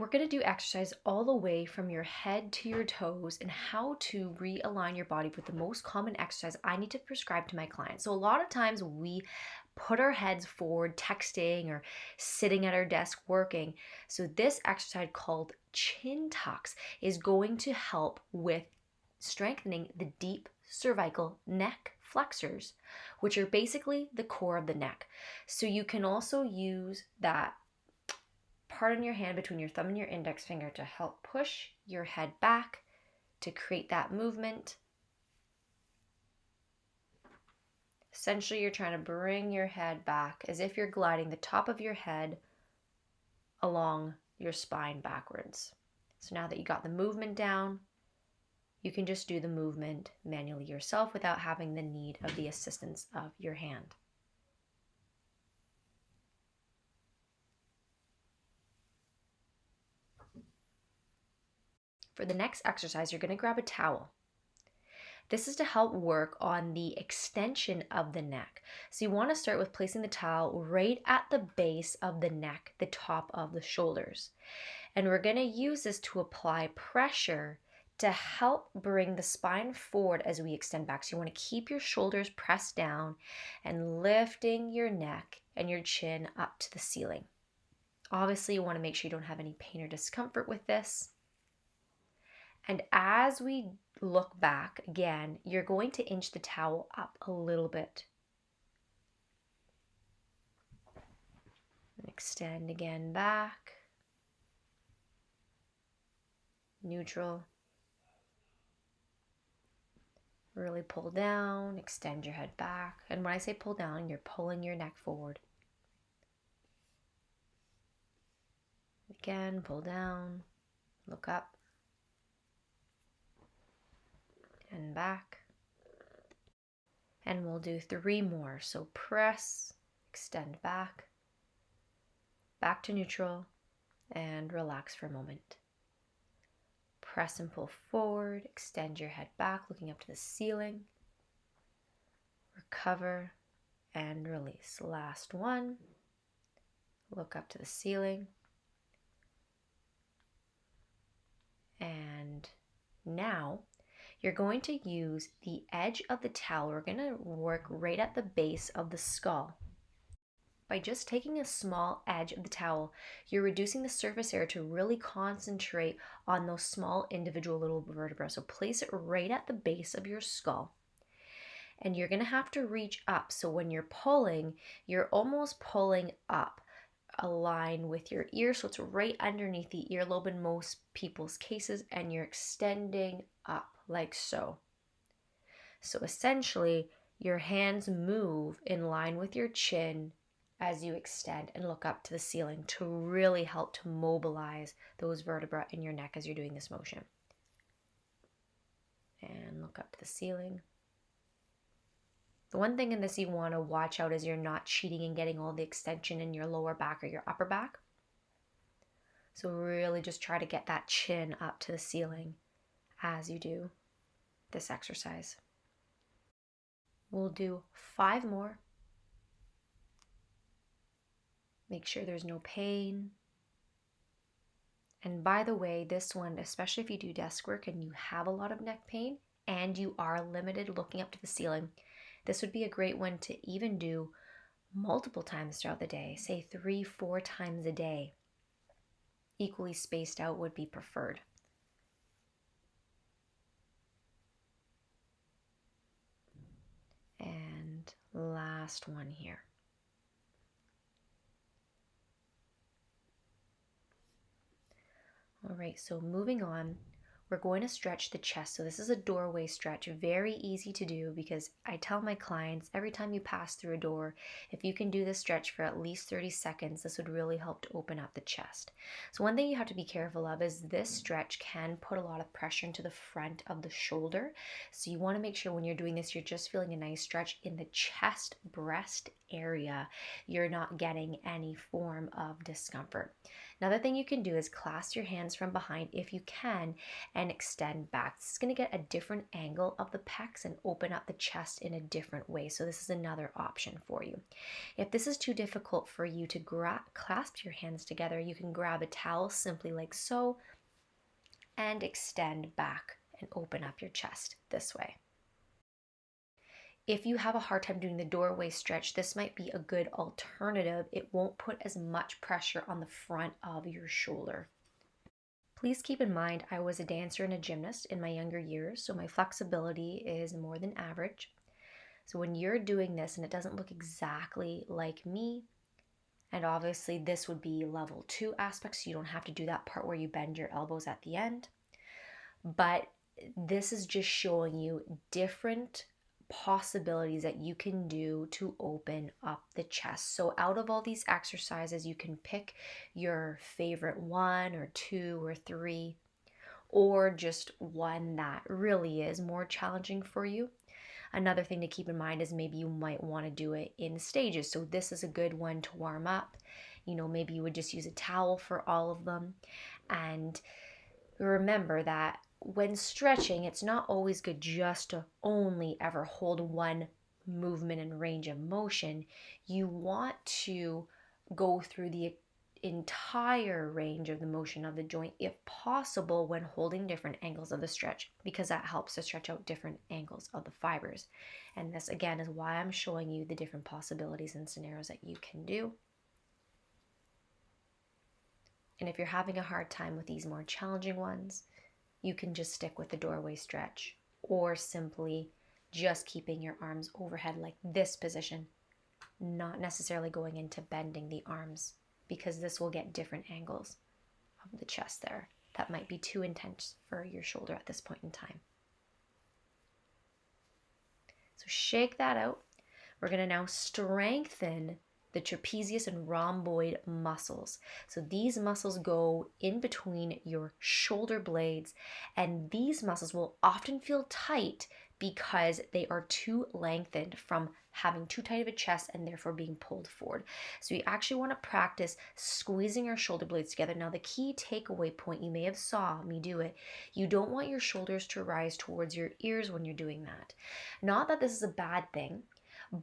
we're going to do exercise all the way from your head to your toes and how to realign your body with the most common exercise I need to prescribe to my clients. So a lot of times we put our heads forward texting or sitting at our desk working. So this exercise called chin tucks is going to help with strengthening the deep cervical neck flexors, which are basically the core of the neck. So you can also use that part on your hand between your thumb and your index finger to help push your head back to create that movement. Essentially, you're trying to bring your head back as if you're gliding the top of your head along your spine backwards. So now that you got the movement down, you can just do the movement manually yourself without having the need of the assistance of your hand. For the next exercise, you're going to grab a towel. This is to help work on the extension of the neck. So you want to start with placing the towel right at the base of the neck, the top of the shoulders. And we're going to use this to apply pressure to help bring the spine forward as we extend back. So you want to keep your shoulders pressed down and lifting your neck and your chin up to the ceiling. Obviously, you want to make sure you don't have any pain or discomfort with this. And as we look back again, you're going to inch the towel up a little bit. And extend again back. Neutral. Really pull down, extend your head back. And when I say pull down, you're pulling your neck forward. Again, pull down, look up. And back. And we'll do 3 more. So press, extend back, back to neutral, and relax for a moment. Press and pull forward, extend your head back, looking up to the ceiling. Recover and release. Last one. Look up to the ceiling. And now you're going to use the edge of the towel. We're going to work right at the base of the skull. By just taking a small edge of the towel, you're reducing the surface area to really concentrate on those small individual little vertebrae. So place it right at the base of your skull. And you're going to have to reach up. So when you're pulling, you're almost pulling up a line with your ear. So it's right underneath the earlobe in most people's cases. And you're extending up like so. So essentially, your hands move in line with your chin as you extend and look up to the ceiling to really help to mobilize those vertebrae in your neck as you're doing this motion. And look up to the ceiling. The one thing in this you want to watch out is you're not cheating and getting all the extension in your lower back or your upper back. So really just try to get that chin up to the ceiling as you do this exercise. We'll do 5 more. Make sure there's no pain. And by the way, this one, especially if you do desk work and you have a lot of neck pain and you are limited looking up to the ceiling, this would be a great one to even do multiple times throughout the day, say 3-4 times a day. Equally spaced out would be preferred. And last one here. All right, so moving on, we're going to stretch the chest. So this is a doorway stretch, very easy to do because I tell my clients every time you pass through a door, if you can do this stretch for at least 30 seconds, this would really help to open up the chest. So one thing you have to be careful of is this stretch can put a lot of pressure into the front of the shoulder. So you want to make sure when you're doing this, you're just feeling a nice stretch in the chest, breast area. You're not getting any form of discomfort. Another thing you can do is clasp your hands from behind if you can and extend back. This is going to get a different angle of the pecs and open up the chest in a different way. So this is another option for you. If this is too difficult for you to clasp your hands together, you can grab a towel simply like so and extend back and open up your chest this way. If you have a hard time doing the doorway stretch, this might be a good alternative. It won't put as much pressure on the front of your shoulder. Please keep in mind, I was a dancer and a gymnast in my younger years, so my flexibility is more than average. So when you're doing this and it doesn't look exactly like me, and obviously this would be level 2 aspects, so you don't have to do that part where you bend your elbows at the end. But this is just showing you different possibilities that you can do to open up the chest. So out of all these exercises, you can pick your favorite 1 or 2 or 3, or just one that really is more challenging for you. Another thing to keep in mind is maybe you might want to do it in stages. So this is a good one to warm up. Maybe you would just use a towel for all of them. And remember that when stretching, it's not always good just to only ever hold one movement and range of motion. You want to go through the entire range of the motion of the joint if possible when holding different angles of the stretch, because that helps to stretch out different angles of the fibers. And this again is why I'm showing you the different possibilities and scenarios that you can do. And if you're having a hard time with these more challenging ones, you can just stick with the doorway stretch, or simply just keeping your arms overhead like this position, not necessarily going into bending the arms, because this will get different angles of the chest there. That might be too intense for your shoulder at this point in time. So shake that out. We're going to now strengthen the trapezius and rhomboid muscles. So these muscles go in between your shoulder blades, and these muscles will often feel tight because they are too lengthened from having too tight of a chest and therefore being pulled forward. So you actually want to practice squeezing your shoulder blades together. Now the key takeaway point, you may have saw me do it, you don't want your shoulders to rise towards your ears when you're doing that. Not that this is a bad thing,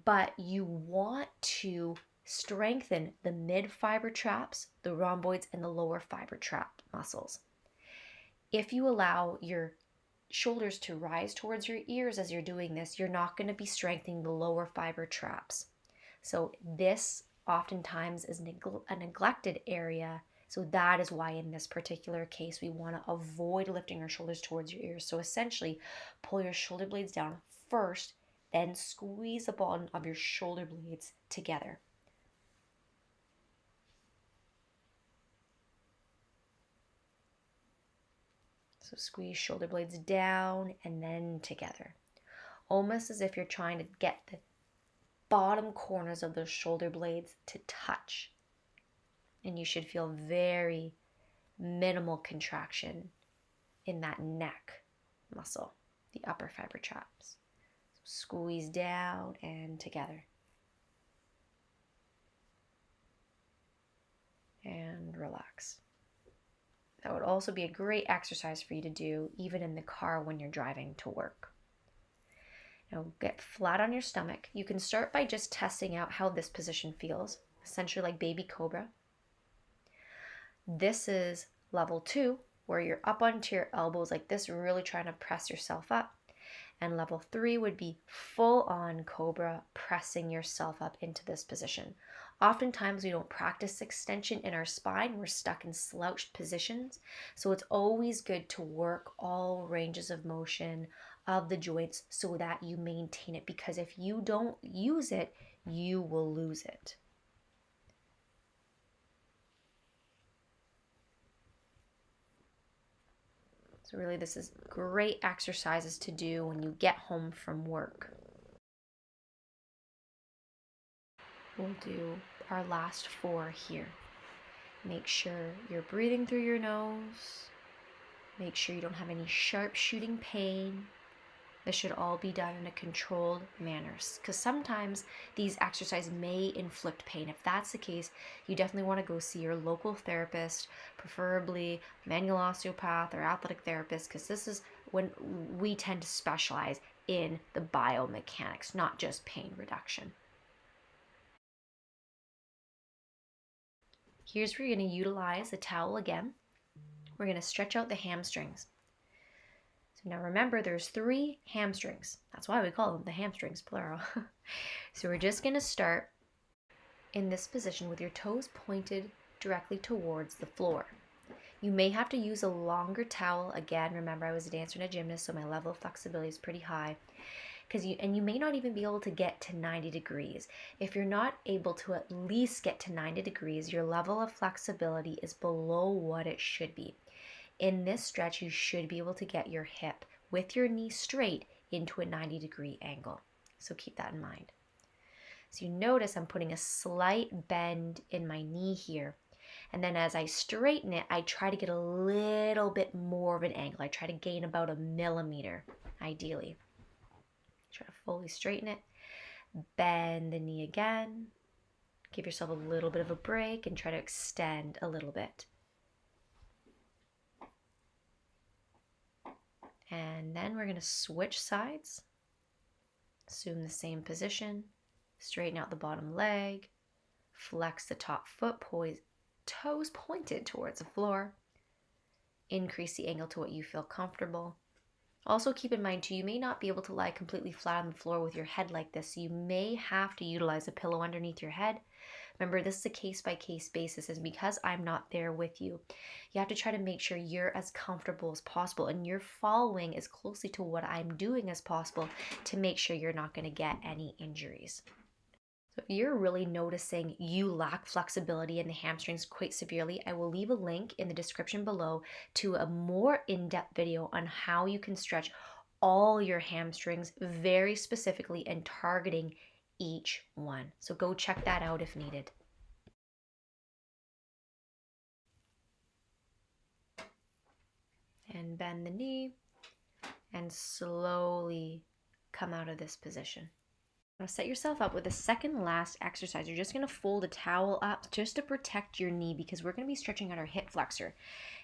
but you want to strengthen the mid fiber traps, the rhomboids, and the lower fiber trap muscles. If you allow your shoulders to rise towards your ears as you're doing this, you're not going to be strengthening the lower fiber traps. So this oftentimes is a neglected area. So that is why in this particular case, we want to avoid lifting our shoulders towards your ears. So essentially, pull your shoulder blades down first, then squeeze the bottom of your shoulder blades together. So squeeze shoulder blades down and then together. Almost as if you're trying to get the bottom corners of those shoulder blades to touch. And you should feel very minimal contraction in that neck muscle, the upper fiber traps. So squeeze down and together. And relax. That would also be a great exercise for you to do even in the car when you're driving to work. Now get flat on your stomach. You can start by just testing out how this position feels, essentially like baby cobra. This is level 2, where you're up onto your elbows like this, really trying to press yourself up. And level 3 would be full on cobra, pressing yourself up into this position. Oftentimes we don't practice extension in our spine. We're stuck in slouched positions. So it's always good to work all ranges of motion of the joints so that you maintain it, because if you don't use it, you will lose it. So really this is great exercises to do when you get home from work. We'll do our last 4 here. Make sure you're breathing through your nose. Make sure you don't have any sharp shooting pain. This should all be done in a controlled manner, because sometimes these exercises may inflict pain. If that's the case, you definitely want to go see your local therapist, preferably manual osteopath or athletic therapist, because this is when we tend to specialize in the biomechanics, not just pain reduction. Here's where you're going to utilize the towel again. We're going to stretch out the hamstrings. So now remember, there's 3 hamstrings. That's why we call them the hamstrings, plural. So we're just going to start in this position with your toes pointed directly towards the floor. You may have to use a longer towel. Again, remember I was a dancer and a gymnast, so my level of flexibility is pretty high. You may not even be able to get to 90 degrees. If you're not able to at least get to 90 degrees, your level of flexibility is below what it should be. In this stretch, you should be able to get your hip with your knee straight into a 90-degree angle. So keep that in mind. So you notice I'm putting a slight bend in my knee here. And then as I straighten it, I try to get a little bit more of an angle. I try to gain about 1 millimeter, ideally. Try to fully straighten it. Bend the knee again. Give yourself a little bit of a break and try to extend a little bit. And then we're going to switch sides. Assume the same position. Straighten out the bottom leg. Flex the top foot, toes pointed towards the floor. Increase the angle to what you feel comfortable. Also keep in mind too, you may not be able to lie completely flat on the floor with your head like this. So you may have to utilize a pillow underneath your head. Remember, this is a case-by-case basis, and because I'm not there with you, you have to try to make sure you're as comfortable as possible and you're following as closely to what I'm doing as possible to make sure you're not going to get any injuries. So if you're really noticing you lack flexibility in the hamstrings quite severely, I will leave a link in the description below to a more in-depth video on how you can stretch all your hamstrings very specifically and targeting each one. So go check that out if needed. And bend the knee and slowly come out of this position. Now set yourself up with the second last exercise. You're just going to fold a towel up just to protect your knee because we're going to be stretching out our hip flexor.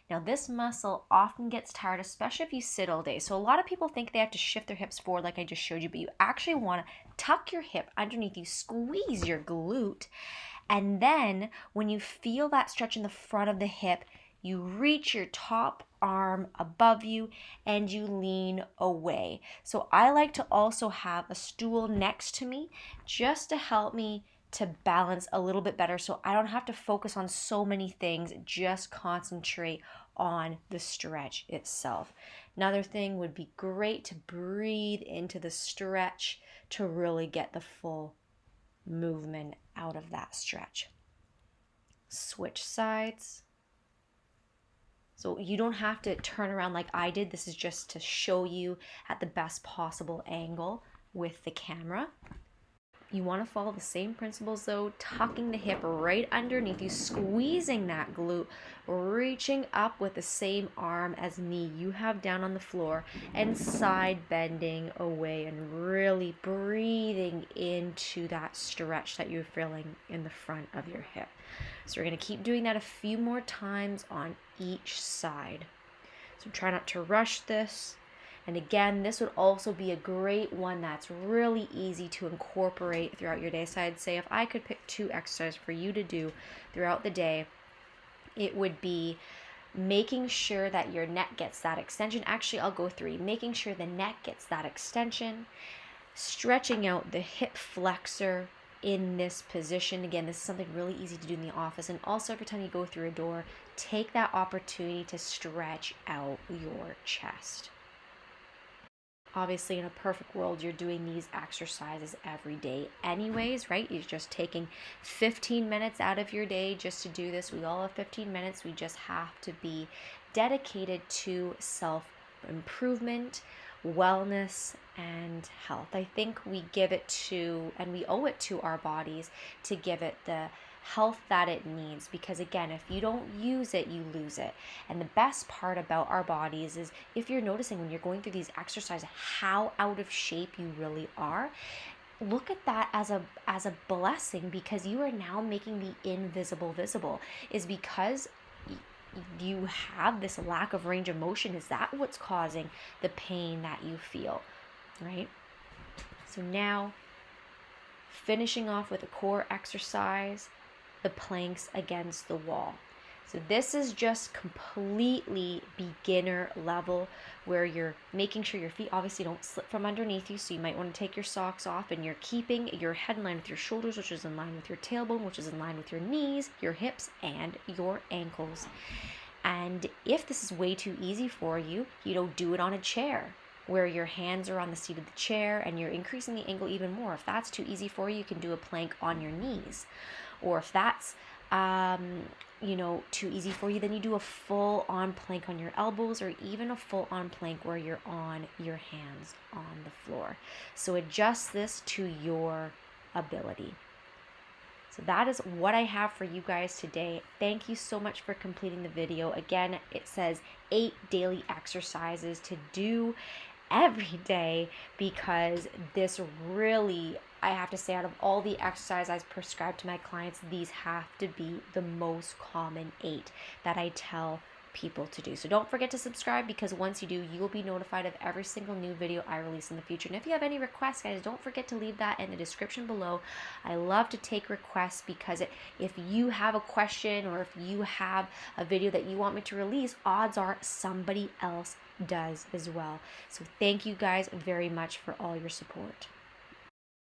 Now this muscle often gets tired, especially if you sit all day. So a lot of people think they have to shift their hips forward like I just showed you, but you actually want to tuck your hip underneath you, squeeze your glute, and then when you feel that stretch in the front of the hip, you reach your top arm above you and you lean away. So I like to also have a stool next to me just to help me to balance a little bit better so I don't have to focus on so many things, just concentrate on the stretch itself. Another thing would be great to breathe into the stretch to really get the full movement out of that stretch. Switch sides. So you don't have to turn around like I did. This is just to show you at the best possible angle with the camera. You want to follow the same principles though, tucking the hip right underneath you, squeezing that glute, reaching up with the same arm as knee you have down on the floor, and side bending away and really breathing into that stretch that you're feeling in the front of your hip. So we're going to keep doing that a few more times on each side. So try not to rush this. And again, this would also be a great one that's really easy to incorporate throughout your day. So I'd say if I could pick 2 exercises for you to do throughout the day, it would be making sure that your neck gets that extension. Actually, I'll go 3. Making sure the neck gets that extension, stretching out the hip flexor in this position. Again, this is something really easy to do in the office. And also every time you go through a door, take that opportunity to stretch out your chest. Obviously, in a perfect world, you're doing these exercises every day anyways, right? You're just taking 15 minutes out of your day just to do this. We all have 15 minutes. We just have to be dedicated to self-improvement, wellness, and health. I think we give it to, and we owe it to our bodies to give it the health that it needs. Because again, if you don't use it, you lose it. And the best part about our bodies is, if you're noticing when you're going through these exercises how out of shape you really are, look at that as a blessing, because you are now making the invisible visible. Is because you have this lack of range of motion. Is that what's causing the pain that you feel, right? So now, finishing off with a core exercise, the planks against the wall. So this is just completely beginner level, where you're making sure your feet obviously don't slip from underneath you. So you might want to take your socks off, and you're keeping your head in line with your shoulders, which is in line with your tailbone, which is in line with your knees, your hips, and your ankles. And if this is way too easy for you, do it on a chair, where your hands are on the seat of the chair and you're increasing the angle even more. If that's too easy for you, you can do a plank on your knees. Or if that's too easy for you, then you do a full-on plank on your elbows, or even a full-on plank where you're on your hands on the floor. So adjust this to your ability. So that is what I have for you guys today. Thank you so much for completing the video. Again, it says 8 daily exercises to do every day, because this really, I have to say, out of all the exercises I've prescribed to my clients, these have to be the most common 8 that I tell people to do. So don't forget to subscribe, because once you do, you will be notified of every single new video I release in the future. And if you have any requests, guys, don't forget to leave that in the description below. I love to take requests, because if you have a question, or if you have a video that you want me to release, odds are somebody else does as well. So thank you guys very much for all your support.